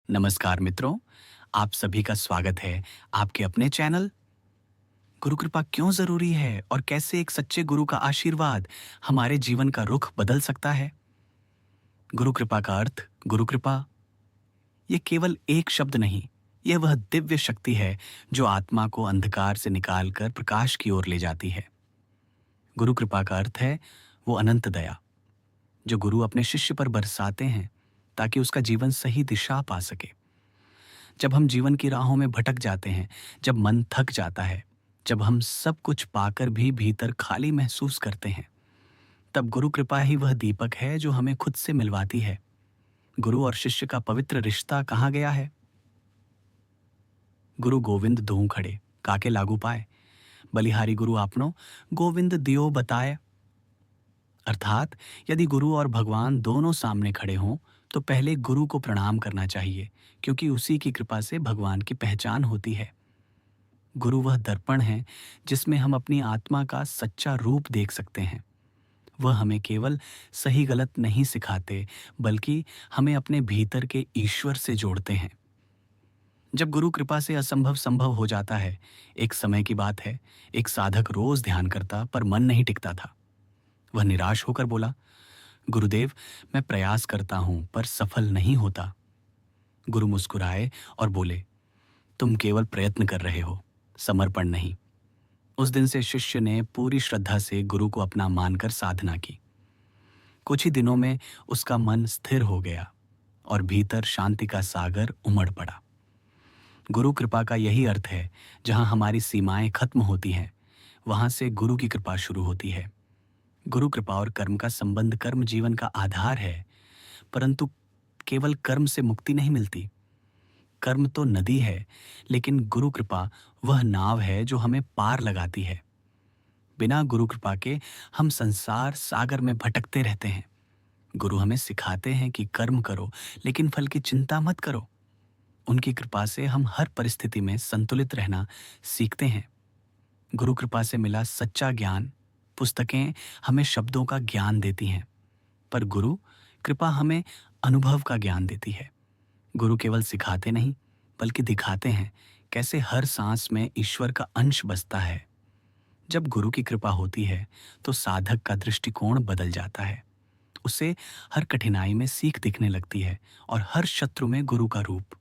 नमस्कार मित्रों, आप सभी का स्वागत है आपके अपने चैनल गुरु कृपा क्यों जरूरी है और कैसे एक सच्चे गुरु का आशीर्वाद हमारे जीवन का रुख बदल सकता है। गुरु कृपा का अर्थ गुरु कृपा ये केवल एक शब्द नहीं, यह वह दिव्य शक्ति है जो आत्मा को अंधकार से निकालकर प्रकाश की ओर ले जाती है। गुरु कृपा का अर्थ है वो अनंत दया जो गुरु अपने शिष्य पर बरसाते हैं ताकि उसका जीवन सही दिशा पा सके। जब हम जीवन की राहों में भटक जाते हैं, जब मन थक जाता है, जब हम सब कुछ पाकर भी भीतर खाली महसूस करते हैं, तब गुरु कृपा ही वह दीपक है जो हमें खुद से मिलवाती है। गुरु और शिष्य का पवित्र रिश्ता कहाँ गया है? गुरु गोविंद दोहु खड़े काके लागू पाए, बलिहारी गुरु आपनो गोविंद दियो बताए। अर्थात यदि गुरु और भगवान दोनों सामने खड़े हों तो पहले गुरु को प्रणाम करना चाहिए, क्योंकि उसी की कृपा से भगवान की पहचान होती है। गुरु वह दर्पण है जिसमें हम अपनी आत्मा का सच्चा रूप देख सकते हैं। वह हमें केवल सही गलत नहीं सिखाते, बल्कि हमें अपने भीतर के ईश्वर से जोड़ते हैं। जब गुरु कृपा से असंभव संभव हो जाता है, एक समय की बात है, एक साधक रोज ध्यान करता पर मन नहीं टिकता था। वह निराश होकर बोला, गुरुदेव, मैं प्रयास करता हूं पर सफल नहीं होता। गुरु मुस्कुराए और बोले, तुम केवल प्रयत्न कर रहे हो, समर्पण नहीं। उस दिन से शिष्य ने पूरी श्रद्धा से गुरु को अपना मानकर साधना की। कुछ ही दिनों में उसका मन स्थिर हो गया और भीतर शांति का सागर उमड़ पड़ा। गुरु कृपा का यही अर्थ है, जहां हमारी सीमाएं खत्म होती हैं, वहां से गुरु की कृपा शुरू होती है। गुरु कृपा और कर्म का संबंध कर्म जीवन का आधार है, परंतु केवल कर्म से मुक्ति नहीं मिलती। कर्म तो नदी है, लेकिन गुरु कृपा वह नाव है जो हमें पार लगाती है। बिना गुरु कृपा के हम संसार सागर में भटकते रहते हैं। गुरु हमें सिखाते हैं कि कर्म करो, लेकिन फल की चिंता मत करो। उनकी कृपा से हम हर परिस्थिति में संतुलित रहना सीखते हैं। गुरु कृपा से मिला सच्चा ज्ञान, पुस्तकें हमें शब्दों का ज्ञान देती हैं, पर गुरु कृपा हमें अनुभव का ज्ञान देती है। गुरु केवल सिखाते नहीं, बल्कि दिखाते हैं कैसे हर सांस में ईश्वर का अंश बसता है। जब गुरु की कृपा होती है तो साधक का दृष्टिकोण बदल जाता है। उसे हर कठिनाई में सीख दिखने लगती है और हर शत्रु में गुरु का रूप।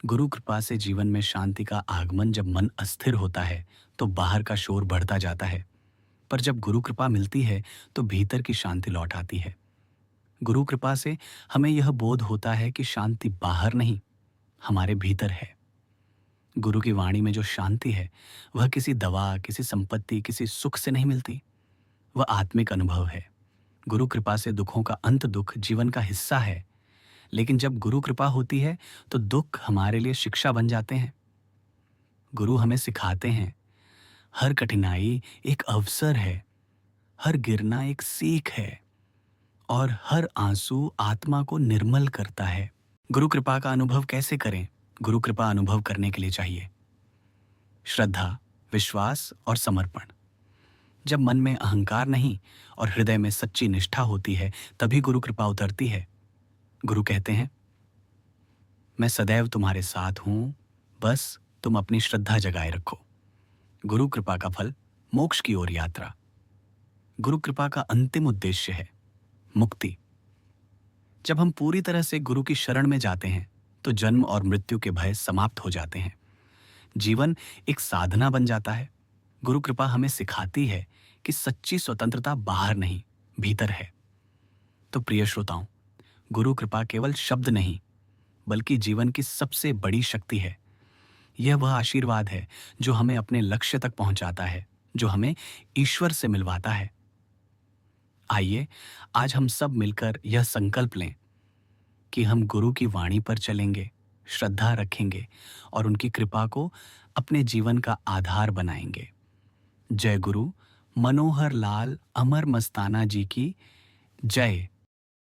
गुरु कृपा से जीवन में शांति का आगमन। जब मन अस्थिर होता है तो बाहर का शोर बढ़ता जाता है, पर जब गुरु कृपा मिलती है तो भीतर की शांति लौट आती है। गुरु कृपा से हमें यह बोध होता है कि शांति बाहर नहीं, हमारे भीतर है। गुरु की वाणी में जो शांति है, वह किसी दवा, किसी संपत्ति, किसी सुख से नहीं मिलती। वह आत्मिक अनुभव है। गुरु कृपा से दुखों का अंत दुख जीवन का हिस्सा है, लेकिन जब गुरु कृपा होती है तो दुख हमारे लिए शिक्षा बन जाते हैं। गुरु हमें सिखाते हैं, हर कठिनाई एक अवसर है, हर गिरना एक सीख है और हर आंसू आत्मा को निर्मल करता है। गुरु कृपा का अनुभव कैसे करें? गुरु कृपा अनुभव करने के लिए चाहिए श्रद्धा, विश्वास और समर्पण। जब मन में अहंकार नहीं और हृदय में सच्ची निष्ठा होती है, तभी गुरु कृपा उतरती है। गुरु कहते हैं, मैं सदैव तुम्हारे साथ हूं, बस तुम अपनी श्रद्धा जगाए रखो। गुरु कृपा का फल मोक्ष की ओर यात्रा। गुरु कृपा का अंतिम उद्देश्य है मुक्ति। जब हम पूरी तरह से गुरु की शरण में जाते हैं तो जन्म और मृत्यु के भय समाप्त हो जाते हैं। जीवन एक साधना बन जाता है। गुरु कृपा हमें सिखाती है कि सच्ची स्वतंत्रता बाहर नहीं, भीतर है। तो प्रिय श्रोताओं, गुरु कृपा केवल शब्द नहीं, बल्कि जीवन की सबसे बड़ी शक्ति है। यह वह आशीर्वाद है जो हमें अपने लक्ष्य तक पहुंचाता है, जो हमें ईश्वर से मिलवाता है। आइए आज हम सब मिलकर यह संकल्प लें कि हम गुरु की वाणी पर चलेंगे, श्रद्धा रखेंगे और उनकी कृपा को अपने जीवन का आधार बनाएंगे। जय गुरु मनोहर लाल अमर मस्ताना जी की जय।